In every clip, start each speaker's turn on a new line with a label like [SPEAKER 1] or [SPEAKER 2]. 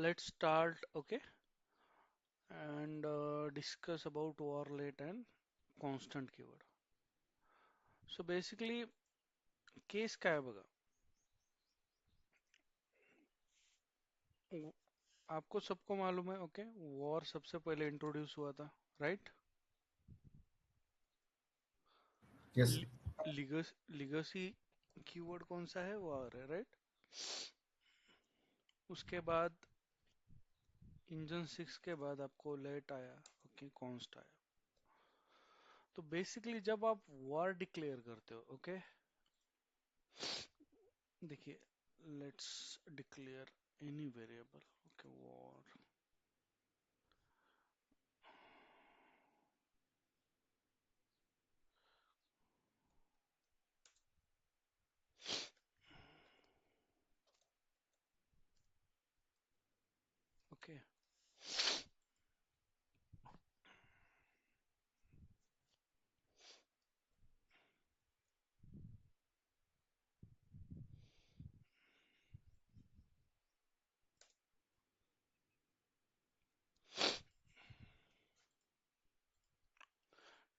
[SPEAKER 1] Let's start, okay, and discuss about varlet and constant keyword. So basically, case क्या है बघा. वो- आपको सबको मालूम है, ओके, वॉर सबसे पहले इंट्रोड्यूस हुआ था, राइट.
[SPEAKER 2] यस
[SPEAKER 1] लिगसी कीवर्ड कौन सा है, वॉर है, राइट. उसके बाद इंजन 6 के बाद आपको लेट आया, ओके, कॉन्स्ट आया. तो बेसिकली जब आप वॉर डिक्लेयर करते हो, ओके, देखिए, let's declare any variable, okay, war. Okay,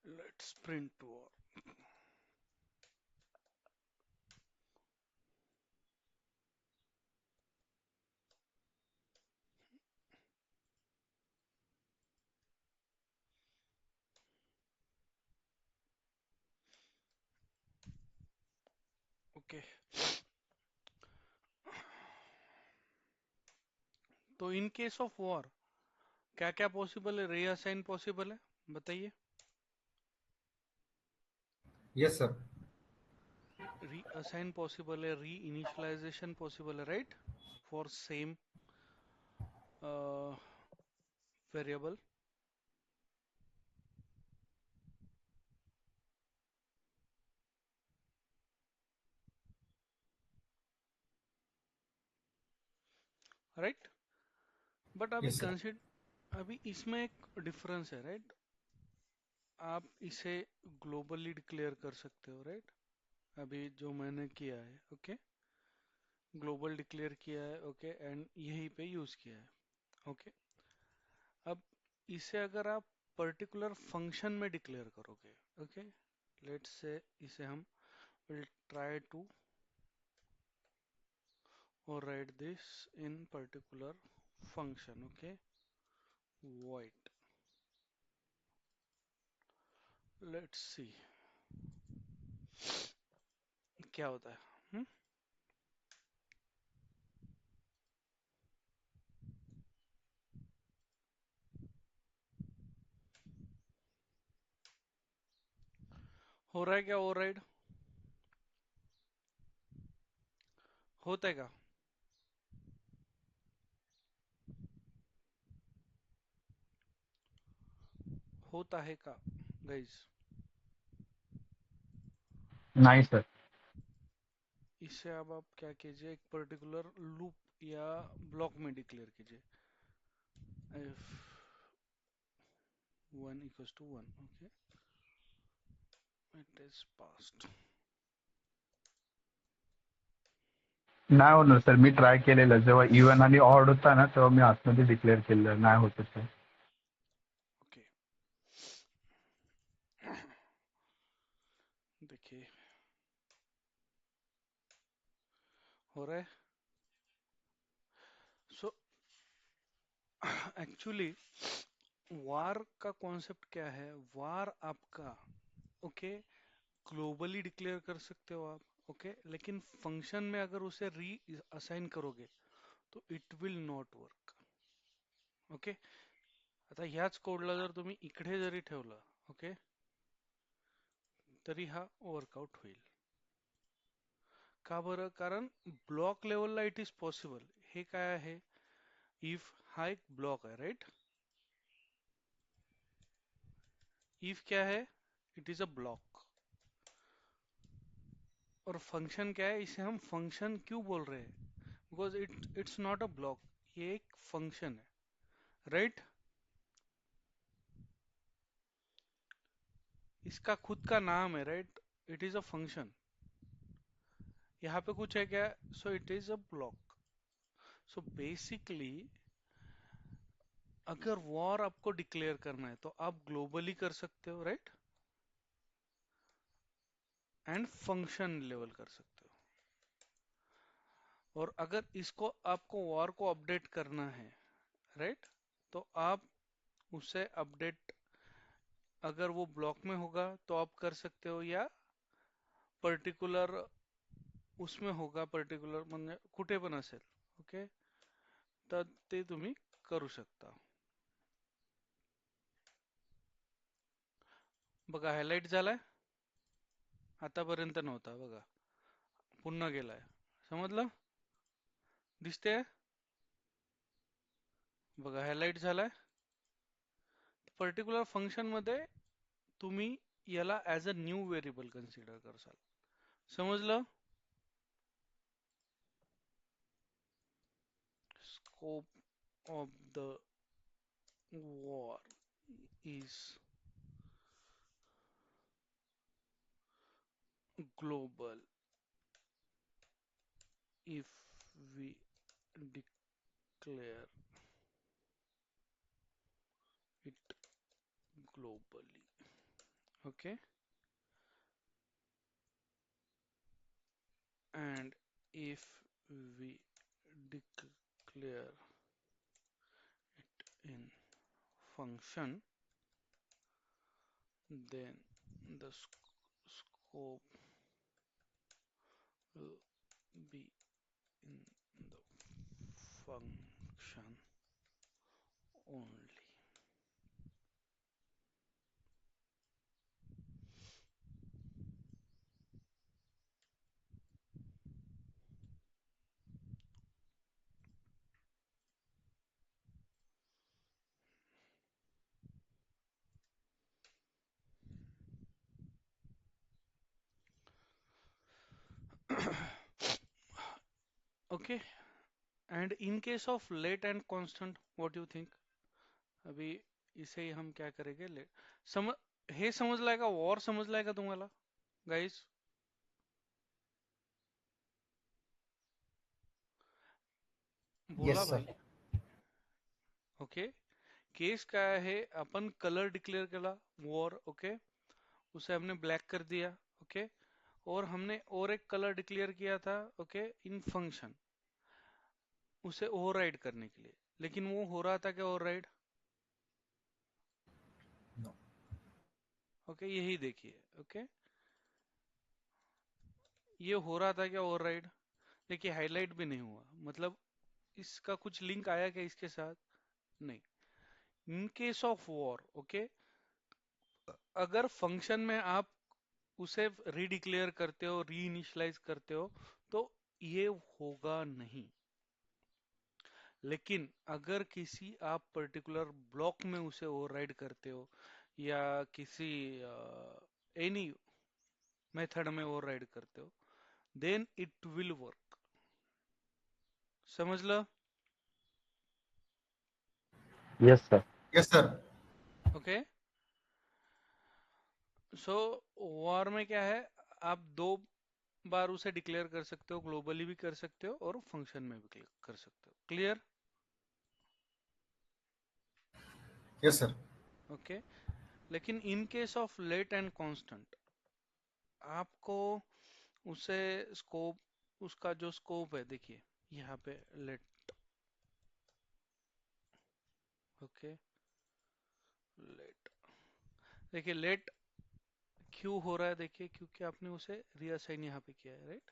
[SPEAKER 1] let's print war. Okay, तो इन केस ऑफ वॉर क्या क्या पॉसिबल है, रीअसाइन पॉसिबल है, बताइए.
[SPEAKER 2] यस सर
[SPEAKER 1] रीअसाइन पॉसिबल है, री इनिशियलाइजेशन पॉसिबल है, right, for same variable. Right. But अभी
[SPEAKER 2] यस सर
[SPEAKER 1] कंसिडर, अभी इसमें एक डिफरेंस है, राइट. आप इसे ग्लोबली डिक्लेयर कर सकते हो, राइट. अभी जो मैंने किया है, ओके, ग्लोबल डिक्लेयर किया है, ओके, एंड यहीं पे यूज किया है, ओके. अब इसे अगर आप पर्टिकुलर फंक्शन में डिक्लेयर करोगे, ओके, लेट्स से इसे हम will try to or write this in particular function, okay, void. Let's see क्या होता है. हम्म. हो रहा है क्या ओवरराइड, होता है क्या, होता है का गाइज.
[SPEAKER 2] नहीं सर
[SPEAKER 1] इसे अब आप क्या कीजिए, एक पर्टिकुलर लूप या ब्लॉक में डिक्लेयर कीजिए. if 1 equals to 1, okay, it is passed.
[SPEAKER 2] नाही होणार सर मी ट्राय केलेलं जेव्हा इव्हन आणि ऑड होता ना तेव्हा मी आतमध्ये डिक्लेअर केलेलं नाही होत सर
[SPEAKER 1] okay. देखिए, हो रहा है. सो एक्चुअली वार का कॉन्सेप्ट क्या है, वार आपका, ओके, ग्लोबली डिक्लेयर कर सकते हो आप, ओके, लेकिन फंक्शन में अगर उसे री असाइन करोगे तो it will not work, okay. आता ह्याच कोडला जर तुम्ही इकडे जरी ठेवलं, ओके, तरी हा वर्कआउट होईल. का बरं, कारण ब्लॉक लेवलला इट इज पॉसिबल. हे काय आहे, इफ हा एक ब्लॉक है, राइट. इफ क्या है, इट इज अ ब्लॉक. और फंक्शन क्या है, इसे हम फंक्शन क्यों बोल रहे हैं, because it's not a block, ये एक फंक्शन है, राइट. इसका खुद का नाम है, right, it is a function. यहाँ पे कुछ है क्या, so it is a block. So basically अगर वॉर आपको डिक्लेयर करना है तो आप ग्लोबली कर सकते हो, राइट, एंड फंक्शन लेवल कर सकते हो। और अगर इसको आपको वॉर को अपडेट करना है, राइट, तो आप उसे अपडेट, अगर वो ब्लॉक में होगा तो आप कर सकते हो, या पर्टिकुलर उसमें होगा, पर्टिकुलर म्हणजे कुठे पण असेल, ओके, तर ते तुम्ही करू शकता. बघा हायलाइट झालाय, आतापर्यंत नव्हता बघा, पुन्हा गेलाय. समजलं? दिसते? बघा हायलाइट झालाय. पर्टिक्युलर फंक्शन मध्ये तुम्ही याला as a new variable consider करसाल. समजलं? Scope of the var is global if we declare it globally. Okay, and if we declare it in function, then the scope will be in the function only. Okay, and in case of late and constant, what do you think? अभी इसे ही हम क्या करेंगे, ले समझ, हे समजलाय का, war समजलाय का तुम्हाला गाइस?
[SPEAKER 3] येस
[SPEAKER 1] बोला
[SPEAKER 3] सर.
[SPEAKER 1] भाई. ओके, केस काय आहे, आपण कलर डिक्लेअर केला वॉर, ओके, उसे हमने ब्लैक कर दिया, ओके, और हमने और एक कलर डिक्लेअर किया था, ओके, इन फंक्शन, उसे ओवरराइड करने के लिए. लेकिन वो हो रहा था क्या ओवरराइड?
[SPEAKER 3] नो.
[SPEAKER 1] ओके, यही देखिए, ओके, ये हो रहा था क्या ओवरराइड? देखिए हाईलाइट भी नहीं हुआ, मतलब इसका कुछ लिंक आया क्या इसके साथ? नहीं. इन केस ऑफ वॉर, ओके, अगर फंक्शन में आप उसे रीडिक्लेयर करते हो, री इनिशियलाइज करते हो, तो ये होगा नहीं. लेकिन अगर किसी आप पर्टिकुलर ब्लॉक में उसे ओवरराइड करते हो, या किसी एनी मेथड में ओवरराइड करते हो, देन इट विल वर्क. समझ लो.
[SPEAKER 2] Yes sir.
[SPEAKER 3] Yes sir.
[SPEAKER 1] Okay, so var में क्या है, आप दो बार उसे डिक्लेयर कर सकते हो, ग्लोबली भी कर सकते हो और फंक्शन में भी कर सकते हो. क्लियर?
[SPEAKER 3] Yes sir.
[SPEAKER 1] ओके, लेकिन in case of let and constant, आपको उसे स्कोप, उसका जो स्कोप है देखिए यहाँ पे लेट, ओके, लेट, देखिए लेट क्यों हो रहा है, देखिए क्योंकि आपने उसे रीअसाइन यहाँ पे किया है, राइट.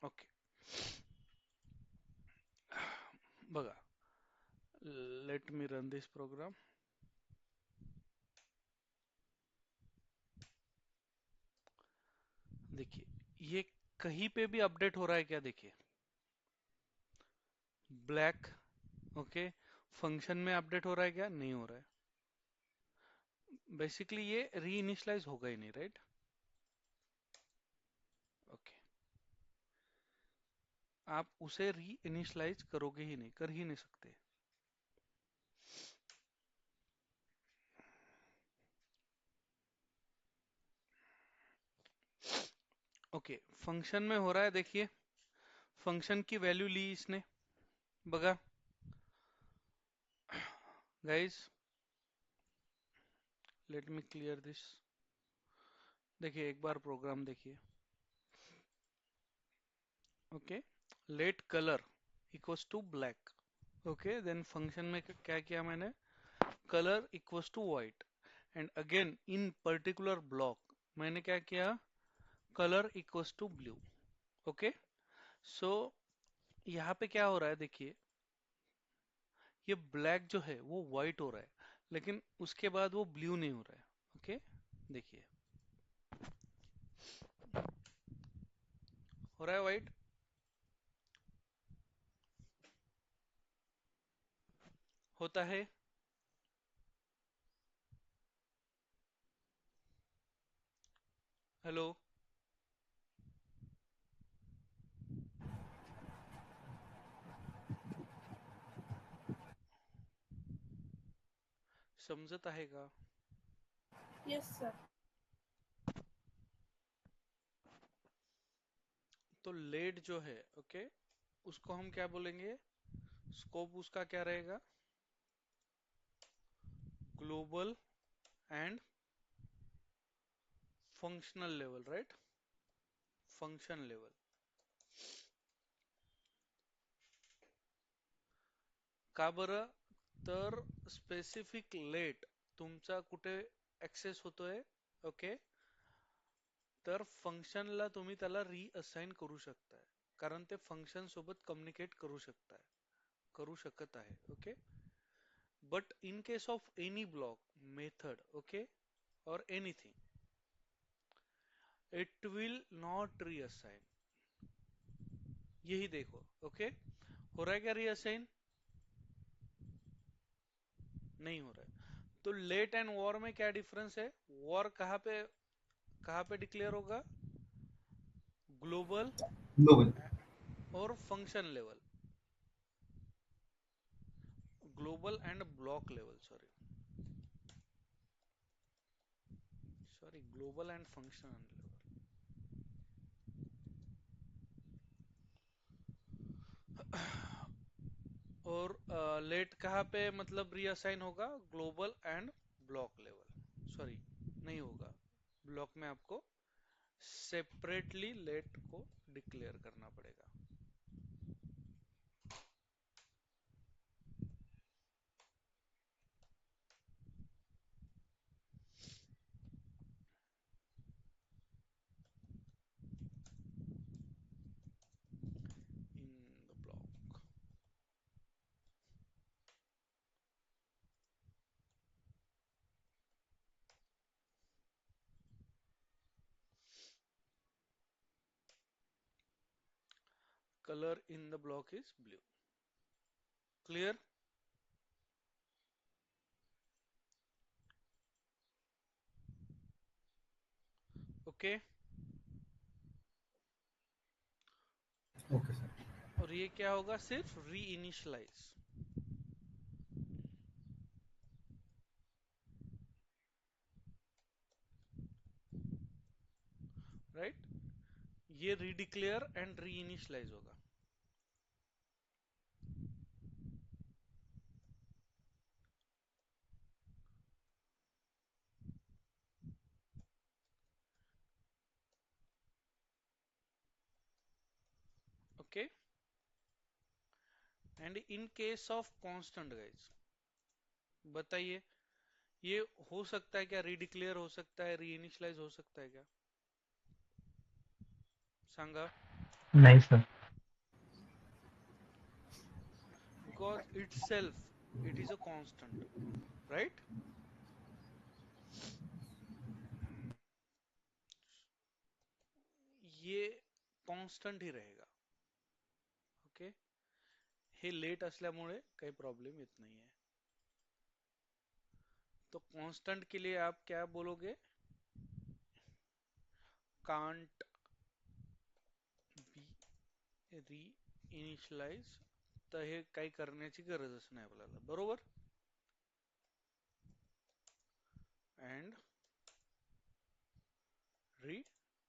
[SPEAKER 1] ओके, बघा, let me run this program. देखिए ये कहीं पे भी अपडेट हो रहा है क्या, देखिए ब्लैक, ओके, फंक्शन में अपडेट हो रहा है क्या, नहीं हो रहा है. बेसिकली ये री इनिशियलाइज होगा ही नहीं, राइट. ओके, आप उसे री इनिशियलाइज करोगे ही नहीं, कर ही नहीं सकते. ओके, फंक्शन में हो रहा है, देखिए फंक्शन की वैल्यू ली इसने, बघा guys, let me clear this. देखिए एक बार प्रोग्राम देखिए। Okay, let colour equals to black. Okay, then function में क्या किया मैंने, colour equals to white, and again in particular block मैंने क्या किया, colour equals to blue. Okay, so यहाँ पे क्या हो रहा है देखिए, ये ब्लैक जो है वो व्हाइट हो रहा है, लेकिन उसके बाद वो ब्लू नहीं हो रहा है। ओके, देखिए हो रहा है व्हाइट, होता है। हेलो, समजत आहे का?
[SPEAKER 4] Yes, sir.
[SPEAKER 1] तो लेट जो है, ओके, उसको हम क्या बोलेंगे, स्कोप उसका क्या रहेगा, global and functional level, right, function level. का बरं, तर स्पेसिफिक लेट तुमचा कुठे ऍक्सेस होतोय, ओके, तर फंक्शनला तुम्ही त्याला रिअसाइन करू शकताय, कारण ते फंक्शन सोबत कम्युनिकेट करू शकत आहे. Okay, but in case of any block, method, okay, और anything, it will not reassign. यही देखो, ओके, हो रहा है क्या रीअसाइन, नहीं हो रहा है। तो लेट एंड वॉर में क्या डिफरेंस है, वॉर कहाँ पे डिक्लेयर होगा, ग्लोबल
[SPEAKER 3] Global.
[SPEAKER 1] और function level, global and block level, sorry global and function level. और लेट कहाँ पे मतलब रीअसाइन होगा, global and block level, sorry नहीं होगा, ब्लॉक में आपको सेपरेटली लेट को डिक्लेयर करना पड़ेगा। In the block, color in the block is blue. Clear? Okay.
[SPEAKER 3] Okay, sir.
[SPEAKER 1] और ये क्या होगा, सिर्फ री इनिशियलाइज, राइट, ये रीडिक्लेयर एंड री इनिशियलाइज होगा। Okay, and in case of constant guys, बताइए ये हो सकता है क्या, रीडिक्लेयर हो सकता है, री इनिशियलाइज हो सकता है क्या, सांगा,
[SPEAKER 2] नहीं sir.
[SPEAKER 1] Because it self it is a constant, right, ये कांस्टेंट ही रहेगा. ओके, हे लेट असल्यामुळे काही प्रॉब्लेम येत नाहीये. तो कांस्टेंट के लिए आप क्या बोलोगे, कांट बी री इनिशियलाइज, तर हे काही करण्याची गरजच नाही आपल्याला, बरोबर. अँड री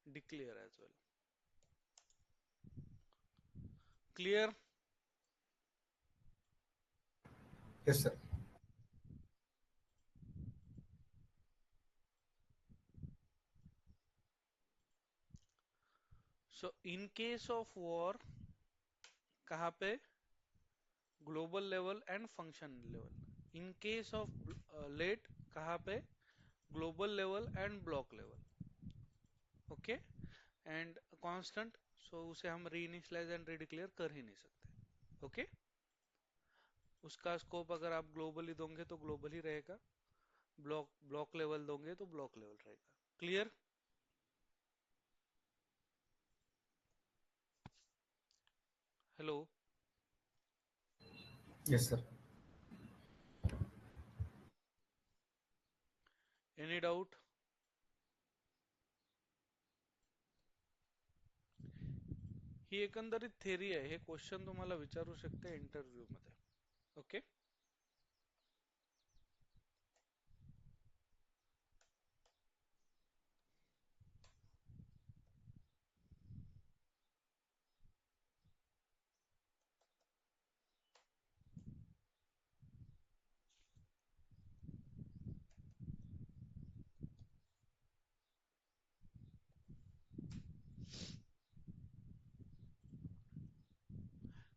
[SPEAKER 1] declare as well. Clear?
[SPEAKER 3] Yes, sir.
[SPEAKER 1] So in case of war, कहाँ पे? Global level and function level. In case of let, कहाँ पे? Global level and block level. Okay. And constant, so उसे हम रीइनिशियलाइज एंड रीडिक्लेयर कर ही नहीं सकते. ओके. उसका स्कोप अगर आप ग्लोबली दोगे तो ग्लोबल ही रहेगा, ब्लॉक ब्लॉक लेवल दोगे तो ब्लॉक लेवल रहेगा. Clear? Hello.
[SPEAKER 3] Yes, sir.
[SPEAKER 1] Any doubt? ही एकंदरीत थेरी आहे. हे क्वेश्चन तुम्हाला विचारू शकते इंटरव्ह्यू मध्ये. ओके.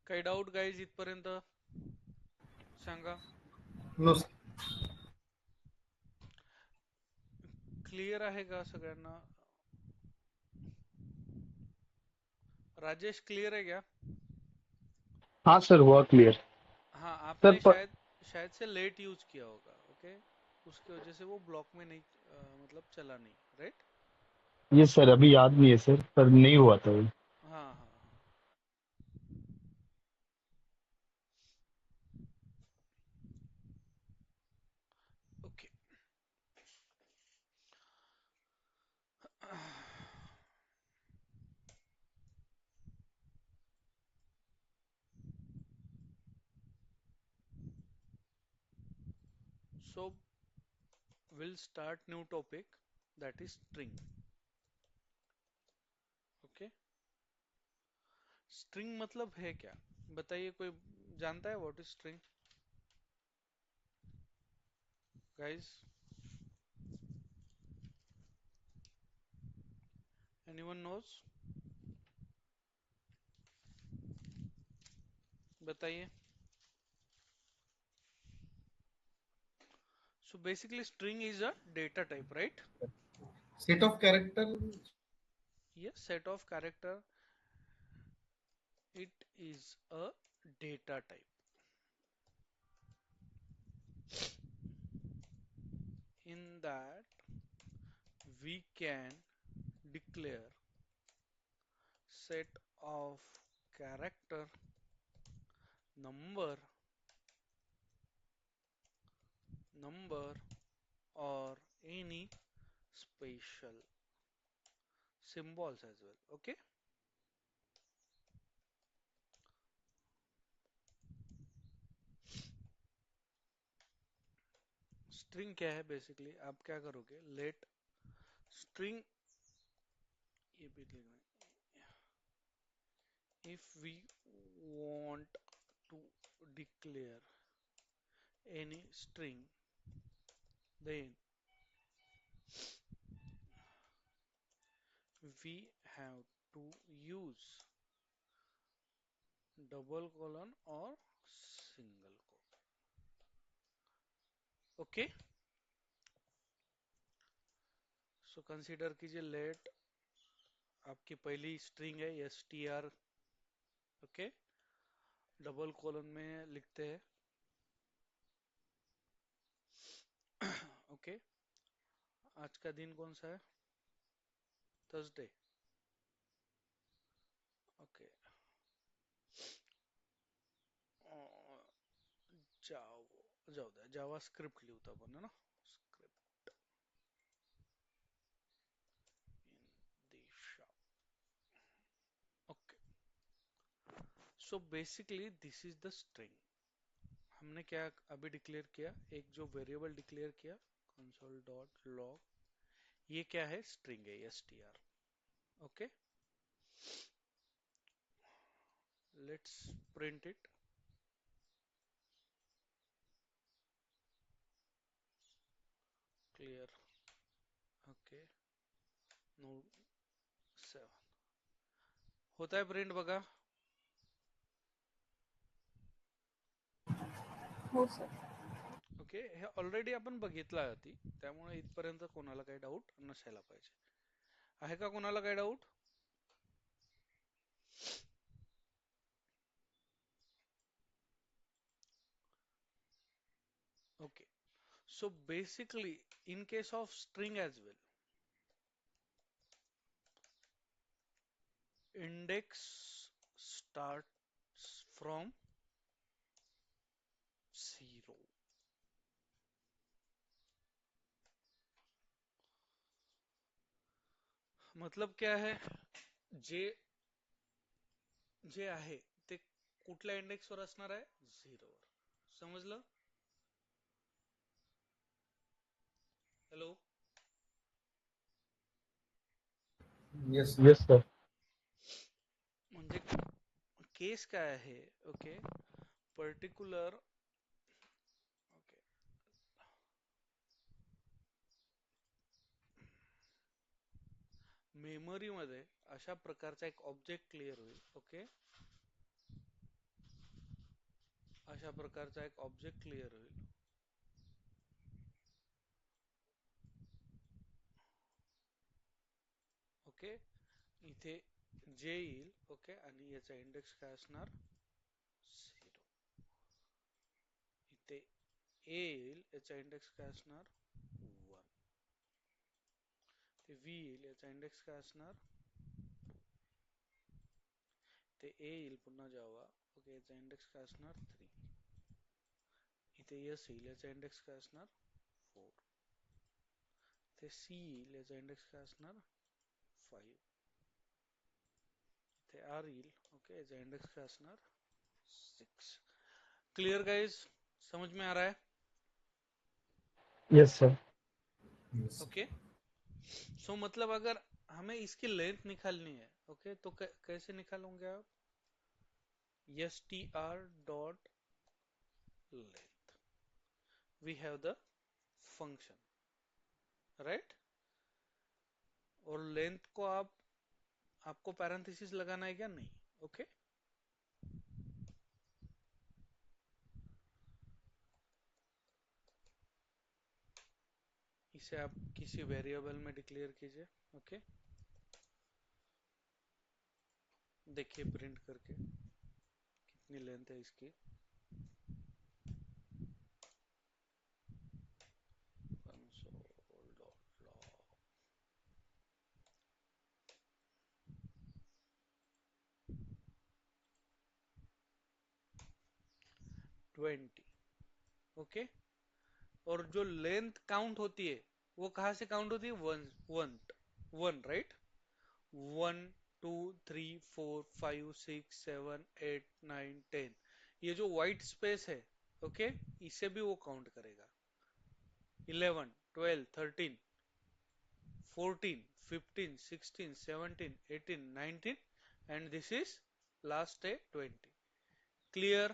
[SPEAKER 1] काही डाऊट गाईज इथपर्यंत? सांगा.
[SPEAKER 3] No, sir.
[SPEAKER 1] क्लिअर आहे का सगळ्यांना? राजेश क्लियर है क्या?
[SPEAKER 2] हाँ सर, हुआ क्लियर.
[SPEAKER 1] हाँ,
[SPEAKER 2] सर
[SPEAKER 1] आपने शायद शायद से लेट यूज किया होगा. ओके. उसकी वजह से वो ब्लॉक में नहीं मतलब चला नहीं. राइट.
[SPEAKER 2] ये सर अभी याद नहीं है सर, पर नहीं हुआ था वो.
[SPEAKER 1] हाँ हाँ हाँ. Okay. So we'll start new topic, that is string. Okay. String मतलब है क्या? बताइए, कोई जानता है what is string? Guys, anyone knows? बताइए. So basically string is a data type, right?
[SPEAKER 3] Set of character.
[SPEAKER 1] Yes, set of character. It is a data type. In that we can declare set of character, number, or any special symbols as well. Okay. String क्या है? Basically आप क्या करोगे? Late string, ये भी लिखना है. If we want to declare any string, then we have to use double colon or single colon. Okay. So consider कीजिए लेट आपकी पहली स्ट्रिंग है str. ओके. डबल कोलन में लिखते हैं. ओके. आज का दिन कौन सा है? थर्सडे. ओके. जाऊ द्या, जावा स्क्रिप्ट लिहूत आपण है ना. Script in Disha. Okay. So basically this is the string. हमने क्या अभी डिक्लेयर किया? एक जो वेरिएबल डिक्लेयर किया, कंसोल डॉट लॉग. ये क्या है? स्ट्रिंग है, str. Okay. Let's print it. Clear. Okay. Node 7 होता है प्रिंट बघा.
[SPEAKER 4] हो सर.
[SPEAKER 1] ओके. हे ऑलरेडी आपण बघितलं आधी, त्यामुळे इथपर्यंत कोणाला काही डाऊट नसायला पाहिजे. आहे का कोणाला काही doubt? Okay. So basically, in case of string as well, index starts from 0. मतलब क्या है? जे जे आहे ते कुठल्या इंडेक्स वर असणार आहे? 0 वर. समजलं? हॅलो.
[SPEAKER 3] Yes.
[SPEAKER 2] Yes sir.
[SPEAKER 1] म्हणजे केस काय आहे? ओके. पर्टिक्युलर. ओके. मेमरी मध्ये अशा प्रकारचा एक ऑब्जेक्ट क्लिअर होईल. ओके. अशा प्रकारचा एक ऑब्जेक्ट क्लिअर होईल. ओके. इथे जे येईल. ओके. आणि याचा इंडेक्स काय असणार? 0. इथे ए येईल. याचा इंडेक्स काय असणार? 1. ते व्ही येईल. याचा इंडेक्स काय असणार? ते ए येईल पुन्हा जावा. ओके. याचा इंडेक्स काय असणार? 3. इथे एस येईल. याचा इंडेक्स काय असणार? 4. ते सी येईल. याचा इंडेक्स काय असणार? 5. इथे आर येईल. ओके. याचा इंडेक्स काय असणार? 6. Clear guys? समझ में आ रहा है?
[SPEAKER 2] Yes sir.
[SPEAKER 3] Yes.
[SPEAKER 1] ओके. सो मतलब अगर हमें इसकी लेंथ निकालनी है, ओके, तो कैसे निकालोगे आप? str dot length. We have the function, right? और लेंथ को आपको पैरेंथेसिस लगाना है क्या? नहीं. ओके. इसे आप किसी वेरिएबल में डिक्लेयर कीजिए. ओके. देखिए प्रिंट करके कितनी लेंथ है इसकी. console dot log 20. ओके. और जो लेंथ काउंट होती है वो कहां से काउंट होती है? वन. वन. One, right? 1 2 3 4 5 6 7 8 9 10. ये जो व्हाइट स्पेस है, ओके, इसे भी वो काउंट करेगा. 11 12 13 14 15 16 17 18 19 and this is last day 20. Clear?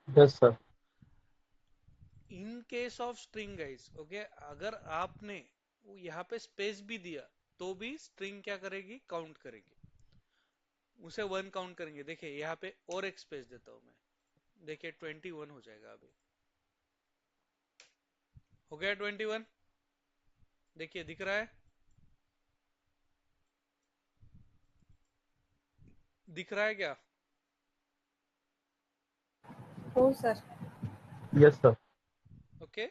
[SPEAKER 2] Yes sir.
[SPEAKER 1] In case of string guys, okay, अगर आपने यहाँ पे स्पेस भी दिया तो भी स्ट्रिंग क्या करेगी? काउंट करेगी. उसे 1 काउंट करेंगे. देखिए यहाँ पे और एक स्पेस देता हूं मैं. देखिए 21 हो जाएगा अभी. हो गया 21. देखिए दिख रहा है? दिख रहा है क्या?
[SPEAKER 4] हो सर.
[SPEAKER 2] Yes sir.
[SPEAKER 1] ओके.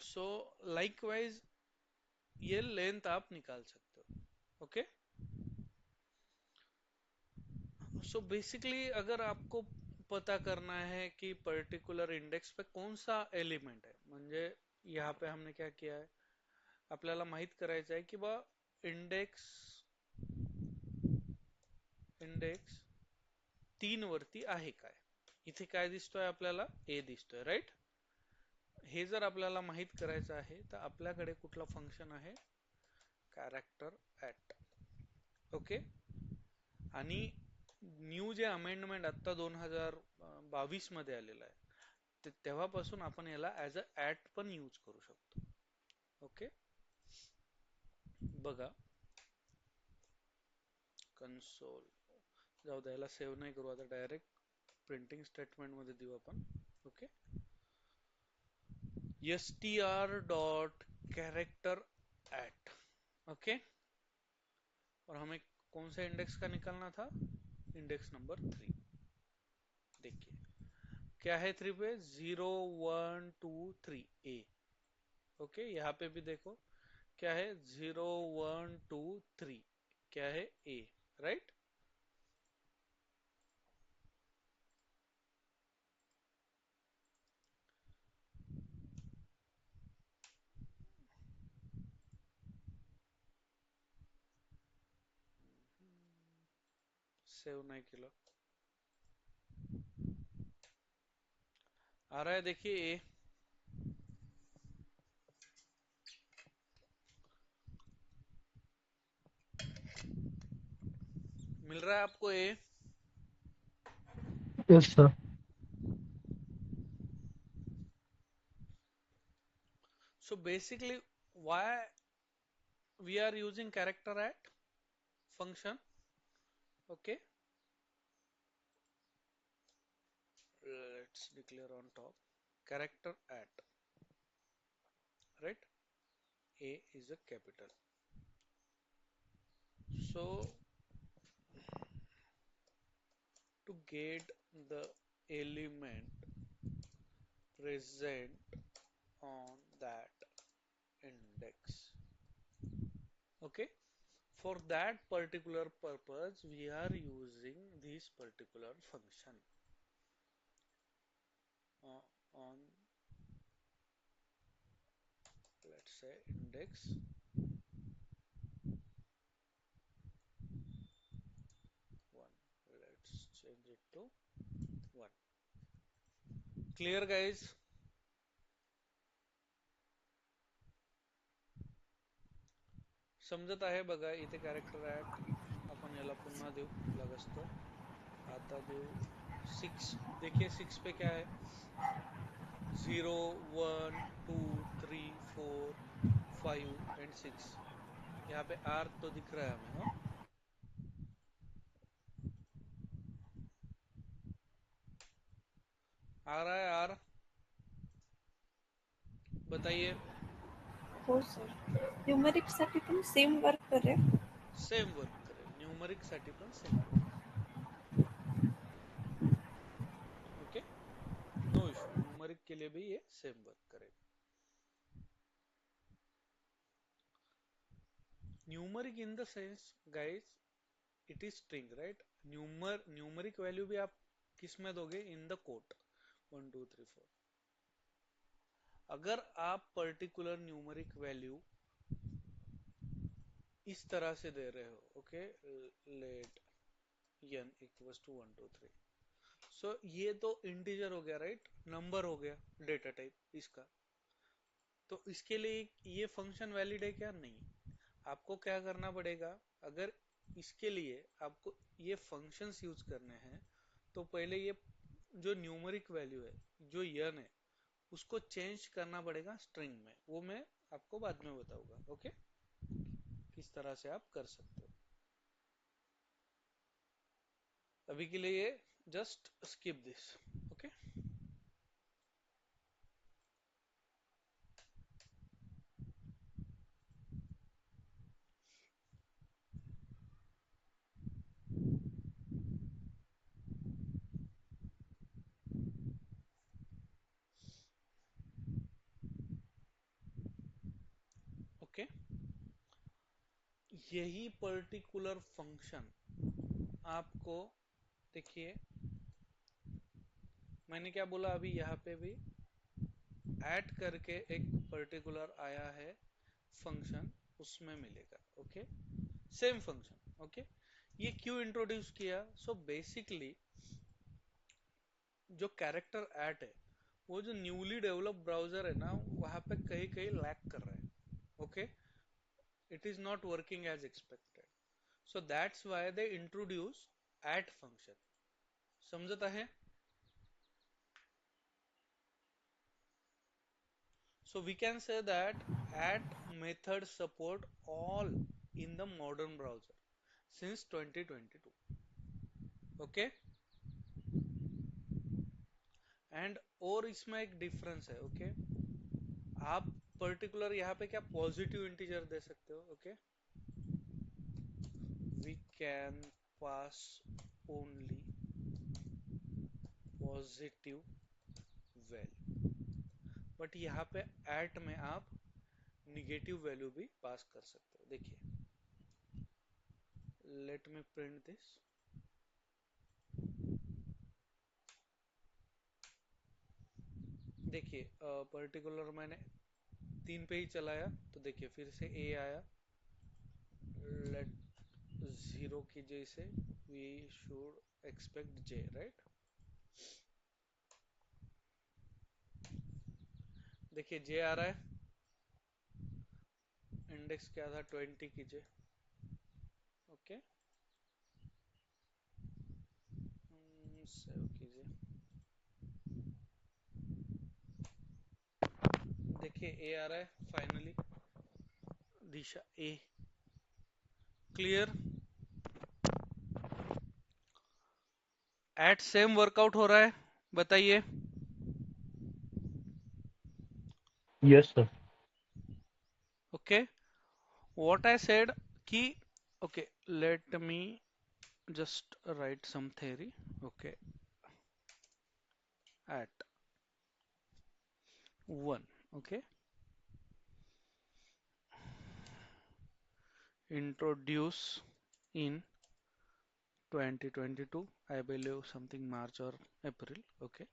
[SPEAKER 1] सो लाइकवाइज ये लेंथ आप निकाल सकते हो. ओके. सो बेसिकली अगर आपको पता करना है कि पर्टिक्युलर इंडेक्स पे कौन सा एलिमेंट आहे, म्हणजे यहाँ पे हमने क्या किया है, आपल्याला माहित करायचं आहे की बा इंडेक्स इंडेक्स 3 वरती आहे काय. इथे काय दिसतोय आपल्याला? ए दिसतोय, राइट? हे जर आपल्याला माहित करायचं आहे तर आपल्याकडे कुठला फंक्शन आहे? Character at. ओके. आणि न्यू जे अमेंडमेंट आता 2022 मध्ये आलेलं आहे तेव्हापासून आपण याला ऍज अ ऍट पण यूज करू शकतो. ओके, बघा कन्सोल, जाऊ द्या याला सेव्ह नाही करू आता, डायरेक्ट प्रिंटिंग स्टेटमेंट मध्ये देऊ आपण. Okay, str dot character eight. Okay, और हमें कौन सा इंडेक्स का निकालना था? Index number 3. देखिए क्या है 3 पे, 0 1 2 3 ए. ओके, यहाँ पे भी देखो क्या है, 0 1 2 3 क्या है, ए. राइट, सेव नहीं केलं, आ रहा है देखिए ए. मिल रहा है आपको ए?
[SPEAKER 2] Yes, sir.
[SPEAKER 1] So basically why we are using character at function? Okay, let's declare on top character at, right? A is a capital. So to get the element present on that index, okay, for that particular purpose we are using this particular function on, let's say, index 1. Let's change it to 1. Clear guys? समजत आहे बघा, इथे character at आपण याला पुन्हा देऊ लागस तर. आता देऊ 6. देखिए 6 पे क्या है, 0 1 2 3 4 5 एंड 6. यहाँ पे आर तो दिख रहा है हमें, हाँ? आ रहा है आर? बताइए.
[SPEAKER 4] हो सर, न्यूमेरिक साठी पण सेम वर्क करेल.
[SPEAKER 1] सेम वर्क करेल, न्यूमरिक साठी पण same work. Okay, no issue, numeric के लिए भी ये सेम वर्क करेगा. Numeric in the sense guys, it is string, right? Numeric value भी आप किस में दोगे? In the quote 1 2 3 4. अगर आप पर्टिकुलर न्यूमरिक वैल्यू इस तरह से दे रहे हो, okay, let n equals to 1 2 3, so ये तो इंटीजर हो गया, राइट? नंबर हो गया डेटा टाइप इसका. तो इसके लिए ये फंक्शन वैलिड है क्या? नहीं. आपको क्या करना पड़ेगा, अगर इसके लिए आपको ये फंक्शंस यूज करने हैं तो पहले ये जो न्यूमरिक वैल्यू है, जो n है, उसको चेंज करना पड़ेगा स्ट्रिंग में. वो मैं आपको बाद में बताऊंगा. ओके, किस तरह से आप कर सकते हो. अभी के लिए ये just skip this. Okay, okay. यही पर्टिकुलर फंक्शन आपको, देखिए मैंने क्या बोला अभी, यहाँ पे भी ऐड करके एक पर्टिकुलर आया है फंक्शन, उसमें मिलेगा. Okay, same function. ओके, ये क्यों इंट्रोड्यूस किया? सो बेसिकली जो कैरेक्टर ऐट है, वो जो न्यूली डेवलप ब्राउजर है ना, वहां पे कहीं कहीं लैग कर रहा है. Okay, it is not working as expected. So that's why they introduce at function. समझता है? So we can say that at method support all in the modern browser since 2022. Okay, and और इसमें एक difference है. Okay, आप particular यहाँ पे क्या पॉजिटिव इंटीजर दे सकते हो. Okay, we can pass only positive value, but यहाँ पे एट में आप निगेटिव वैल्यू भी पास कर सकते हो. देखिए, लेट मी प्रिंट दिस. देखिए, पर्टिकुलर मैंने 3 पे ही चलाया तो देखिए फिर से ए आया. लेट 0 की जैसे we should expect J, right. देखिए जे आ रहा है, इंडेक्स क्या था 20 कीजिए. ओके, सेव कीजिए. देखिए ए आ रहा है फाइनली, दिशा a. Clear. At same work out हो रहा है, बताइए.
[SPEAKER 2] Yes sir.
[SPEAKER 1] Okay, what I said कि okay, let me just write some theory. Okay, at 1. Okay, introduce in 2022, I believe something March or April. Okay,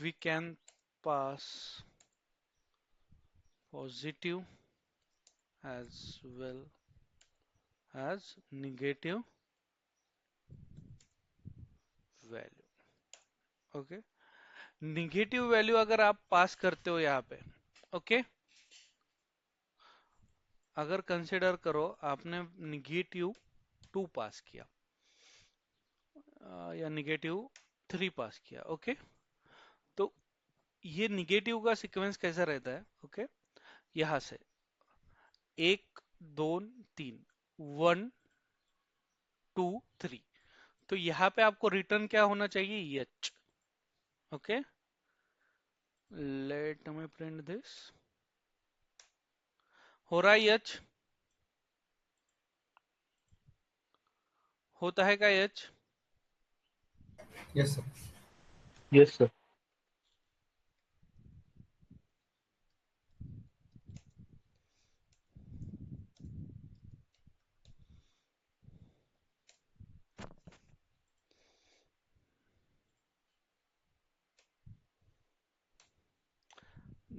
[SPEAKER 1] we can pass positive as well as negative value. Okay, negative value अगर आप पास करते हो यहाँ पे, okay, अगर consider करो आपने negative 2 पास किया या निगेटिव 3 पास किया. ओके, तो ये निगेटिव का सीक्वेंस कैसा रहता है. ओके, यहां से 1 2 3, 1 2 3, तो यहाँ पे आपको रिटर्न क्या होना चाहिए, H. Okay, let me print this. हो रहा है एच, होता है क्या H.
[SPEAKER 3] Yes, sir.
[SPEAKER 2] Yes sir.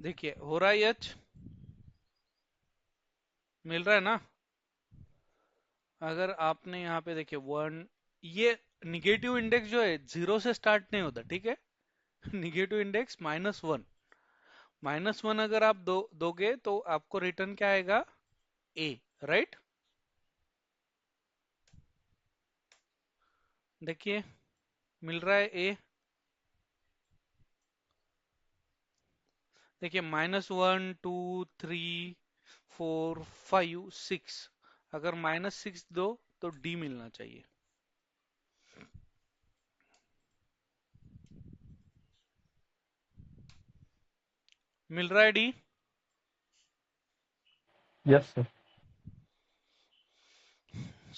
[SPEAKER 1] देखिए हो रहा है एच, मिल रहा है ना. अगर आपने यहाँ पे देखिए 1, ये निगेटिव इंडेक्स जो है 0 से स्टार्ट नहीं होता, ठीक है. निगेटिव इंडेक्स -1, -1 अगर आप दोगे तो आपको रिटर्न क्या आएगा, ए, राइट. देखिए मिल रहा है ए. देखिए -1 2 3 4 5 6, अगर -6 दो तो डी मिलना चाहिए. मिल रहा है डी.
[SPEAKER 2] Yes sir.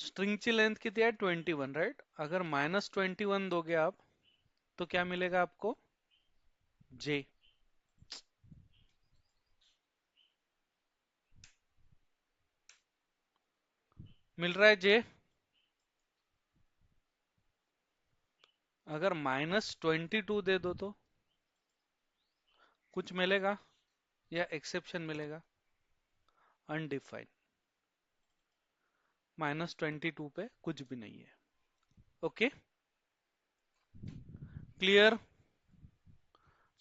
[SPEAKER 1] स्ट्रिंग की लेंथ कितनी है 21, राइट. अगर -21 दोगे आप तो क्या मिलेगा आपको, जे. मिल रहा है जे. अगर -22 दे दो तो कुछ मिलेगा या एक्सेप्शन मिलेगा, अनडिफाइंड. -22 पे कुछ भी नहीं है. Okay, clear.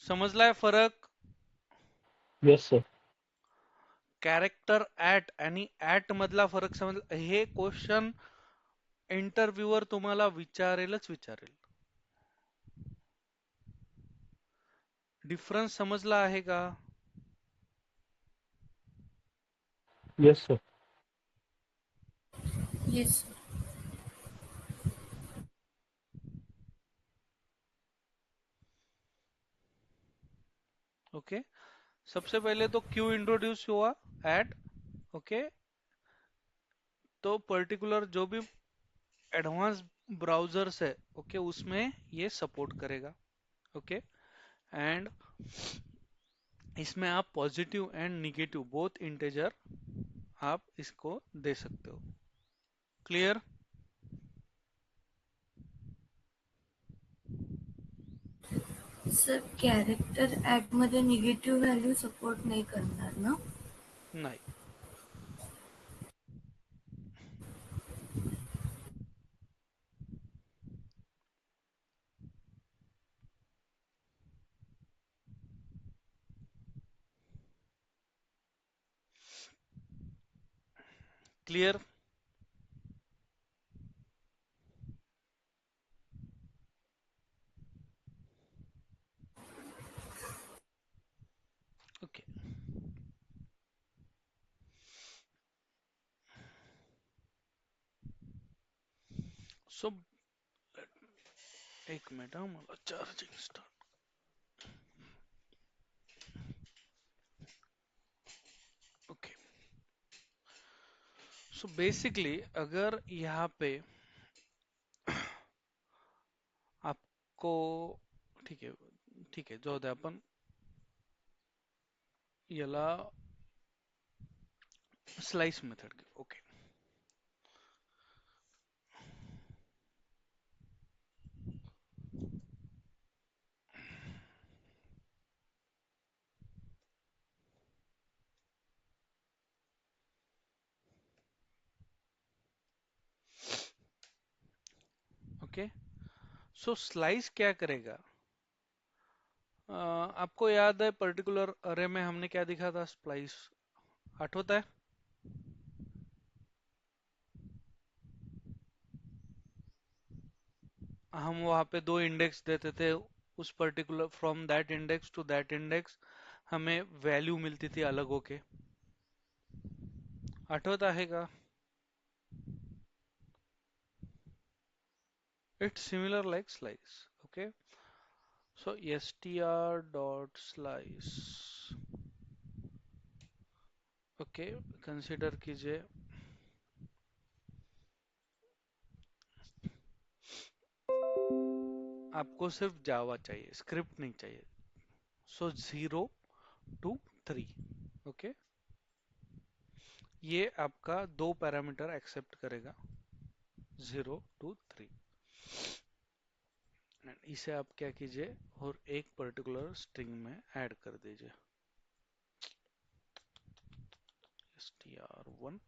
[SPEAKER 1] समजलाय फरक.
[SPEAKER 2] Yes sir.
[SPEAKER 1] कॅरेक्टर ऍट आणि ऍट मधला फरक समजला. हे क्वेश्चन इंटरव्ह्यूअर तुम्हाला विचारेलच विचारेल. डिफरन्स समजला आहे का?
[SPEAKER 2] Yes sir.
[SPEAKER 4] Yes sir.
[SPEAKER 1] Okay. सबसे पहले तो क्यों इंट्रोड्यूस हुआ एड. ओके. तो पर्टिकुलर जो भी एडवांस ब्राउजर्स है, ओके, उसमें ये सपोर्ट करेगा. ओके. एंड इसमें आप positive and negative both integer आप इसको दे सकते हो. क्लियर?
[SPEAKER 4] सर कॅरेक्टर ऍड मध्ये निगेटिव्ह व्हॅल्यू सपोर्ट नाही करणार ना?
[SPEAKER 1] नाही. क्लियर? ओके. सो एक मिनिट हा, मला charging start. Okay. So basically अगर यहाँ पे आपको, ठीक आहे, ठीक आहे, जाऊ दे, आपण याला स्लाइस मेथड घेऊ. ओके. ओके. सो स्लाइस क्या करेगा? आपको याद है पर्टिकुलर अरे में हमने क्या दिखा था? स्प्लाइस आठवता है? हम वहां पे दो इंडेक्स देते थे. उस particular from that index to that index हमें वैल्यू मिलती थी अलग होके. आठवता है का? It's similar like slice. Okay. So str dot slice. Okay. Consider कीजिए आपको सिर्फ जावा चाहिए, स्क्रिप्ट नहीं चाहिए. So 0 to 3. ओके. ये आपका दो पैरामीटर एक्सेप्ट करेगा, 0 to 3. इसे आप क्या कीजिए और एक पर्टिकुलर स्ट्रिंग में ऐड कर दीजिए, str1.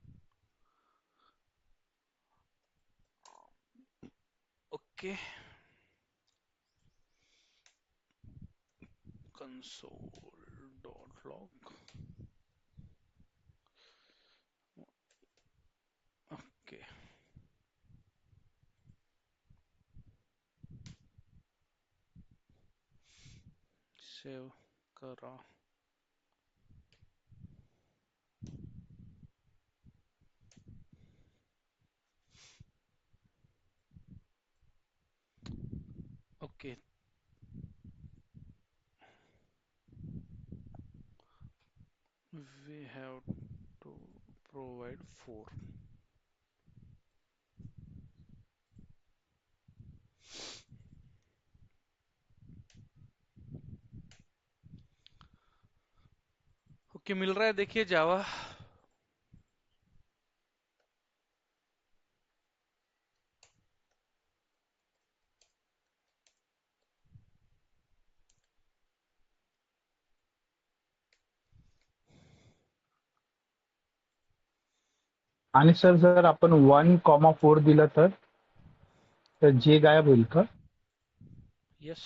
[SPEAKER 1] Okay. console.log. Okay. Save करा. Okay. we have to provide 4. Okay. मिल रहा है, देखिए जावा.
[SPEAKER 2] आणि सर जर आपण 1,4 दिलं तर जे गायब होईल का?
[SPEAKER 1] यस.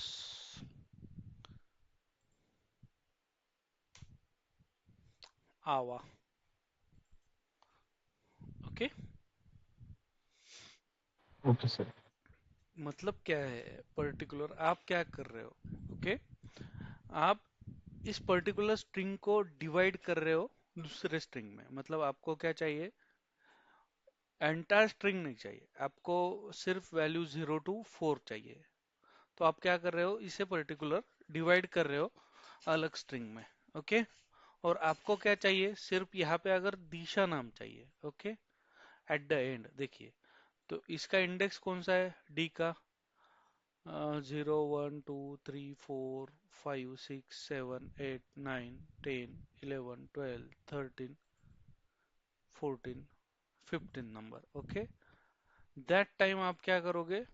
[SPEAKER 1] आवा. ओके.
[SPEAKER 2] Okay sir.
[SPEAKER 1] मतलब क्या है पर्टिकुलर, आप क्या कर रहे हो? ओके, आप इस पर्टिकुलर स्ट्रिंग को डिवाइड कर रहे हो दूसरे स्ट्रिंग में। मतलब आपको क्या चाहिए, एंटायर स्ट्रिंग नहीं चाहिए आपको, सिर्फ वैल्यू 0 to 4 चाहिए। तो आप क्या कर रहे हो, इसे पर्टिकुलर डिवाइड कर रहे हो अलग स्ट्रिंग में। ओके, और आपको क्या चाहिए, सिर्फ यहाँ पे अगर दिशा नाम चाहिए। ओके, एट द एंड देखिए, तो इसका इंडेक्स कौन सा है, डी का, 0 1 2 3 4 5 6 7 8 9 10 11 12 13 14 15 नंबर। ओके, दैट टाइम आप क्या करोगे,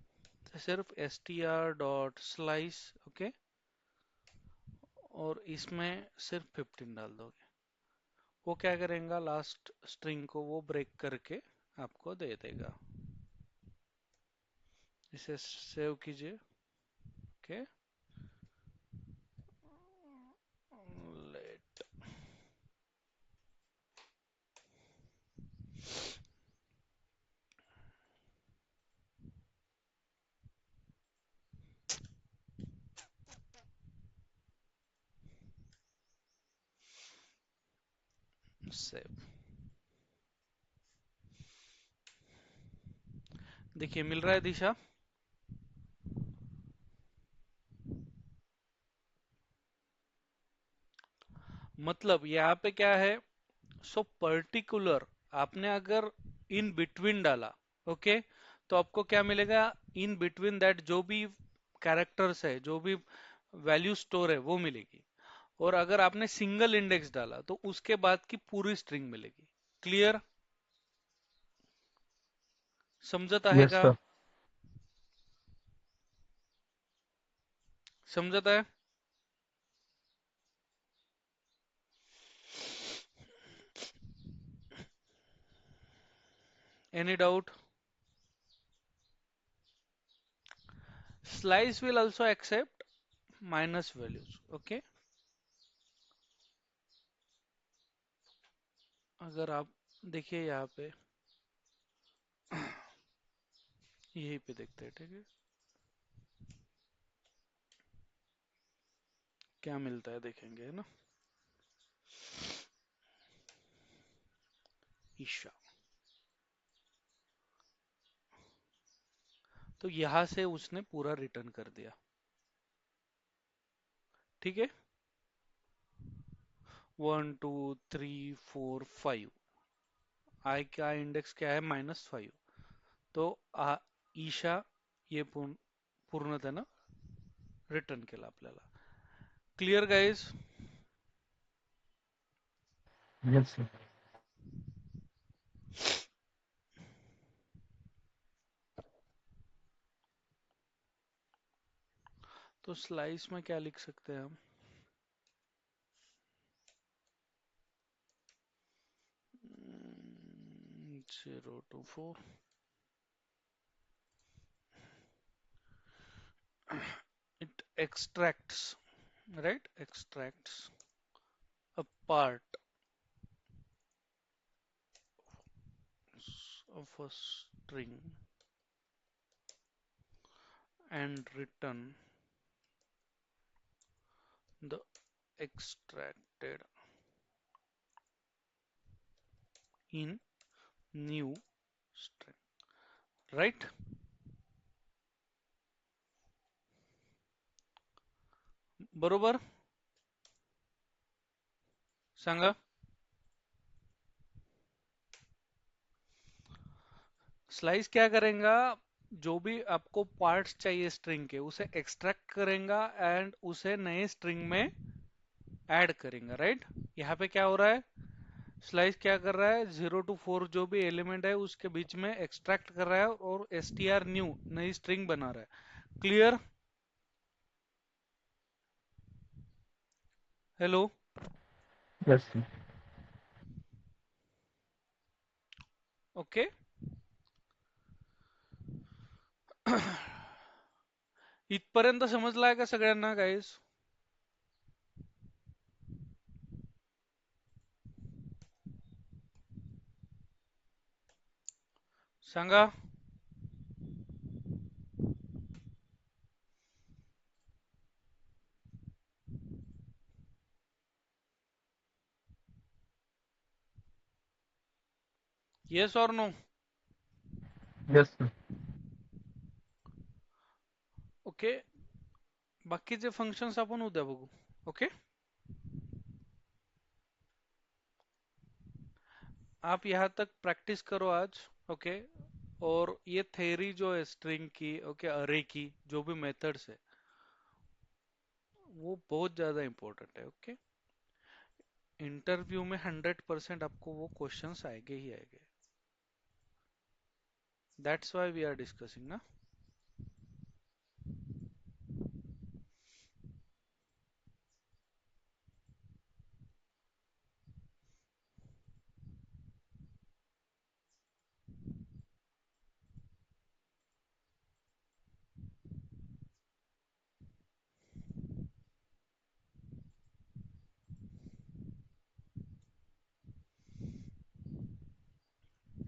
[SPEAKER 1] सिर्फ str डॉट स्लाइस, ओके, और इसमें सिर्फ 15 डाल दोगे। वो क्या करेगा, लास्ट स्ट्रिंग को वो ब्रेक करके आपको दे देगा। इसे सेव कीजिए। Okay, let save. देखिए मिल रहा है दिशा। मतलब यहाँ पे क्या है, सो पर्टिकुलर आपने अगर इन बिटवीन डाला, ओके, तो आपको क्या मिलेगा, इन बिटवीन दैट जो भी कैरेक्टर्स है, जो भी वैल्यू स्टोर है वो मिलेगी। और अगर आपने सिंगल इंडेक्स डाला तो उसके बाद की पूरी स्ट्रिंग मिलेगी। क्लियर, समझत आहे
[SPEAKER 2] यस
[SPEAKER 1] का?
[SPEAKER 2] सर।
[SPEAKER 1] समझत आहे? Any doubt? Slice will also accept minus values. Okay, अगर आप देखिए यहाँ पे, यहीं पे देखते हैं, ठीक है, क्या मिलता है देखेंगे, है ना। ईशा, तो यहां से उसने पूरा रिटर्न कर दिया। ठीक है, 1 2 3 4 5, आई का इंडेक्स क्या है, -5। तो ईशा ये पूर्णतः ना रिटर्न केला आपल्याला। Clear guys?
[SPEAKER 2] Yes sir.
[SPEAKER 1] तो स्लाइस में क्या लिख सकते हैं हम, 0 to 4, it extracts, right, extracts a part of a string and return the extracted in new string, right? बरोबर सांगा। स्लाइस क्या करेगा, जो भी आपको पार्ट्स चाहिए स्ट्रिंग के उसे एक्सट्रैक्ट करेगा एंड उसे नए स्ट्रिंग में ऐड करेगा, राइट। यहाँ पे क्या हो रहा है, स्लाइस क्या कर रहा है, 0 to 4 जो भी एलिमेंट है उसके बीच में एक्सट्रैक्ट कर रहा है और str न्यू नई स्ट्रिंग बना रहा है। Clear? Hello?
[SPEAKER 2] Yes sir.
[SPEAKER 1] Okay, इथपर्यंत समजलाय का सगळ्यांना गाईस? सांगा। येस और नो?
[SPEAKER 2] Yes sir.
[SPEAKER 1] ओके, बाकीचे फंक्शन्स आपण उद्या बघू. ओके, आप यहाँ तक प्रैक्टिस करो आज. ओके, और ये थ्योरी जो है स्ट्रिंग की, ओके, अरे की, जो भी मेथड्स है वो बहुत ज्यादा इंपॉर्टेंट है. ओके, इंटरव्यू में 100% आपको वो क्वेश्चंस आएंगे ही आएंगे. That's why we are discussing ना.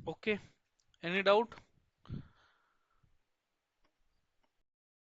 [SPEAKER 1] Okay, any doubt?